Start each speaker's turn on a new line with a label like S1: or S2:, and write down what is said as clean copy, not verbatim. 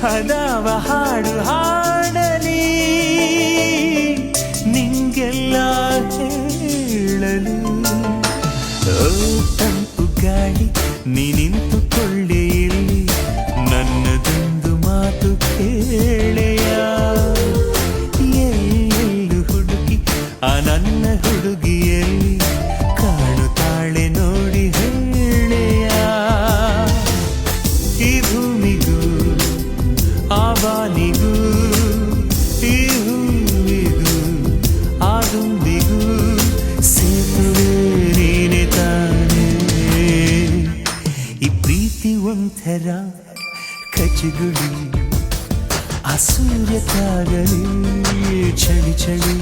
S1: ಅದಾವ ಹಾಡು ಹಾಡಲಿ ನಿಂಗೆಲ್ಲ ಹೇಳಲು. ಓ ತಂಪು ಗಾಳಿ ನೀ ನಿಂತುಕೊಳ್ಳೆ ಇಲ್ಲಿ, ನನ್ನದೊಂದು ಮಾತು ಕೇಳೆಯ. ಎಲ್ಲೆಲ್ಲೂ ಹುಡುಕಿ ಆ ನನ್ನ ಹುಡುಗಿಯಲ್ಲಿ ಕಾಣುತ್ತಾಳೆ ನೋಡಿ ಹೇಳೆಯ. ಈ ಭೂಮಿಗೂ ಆ ಬಾನಿಗೂ ಈ ಹೂವಿಗೂ ಆ ದುಂಬಿಗೂ ಸೇತುವೆ ನೀನೆ ತಾನೇ. ಈ ಪ್ರೀತಿ ಒಂಥರ ಕಚಗುಳಿ, ಆ ಸೂರ್ಯ ತಾಗಲಿ ಚಳಿ ಚಳಿ.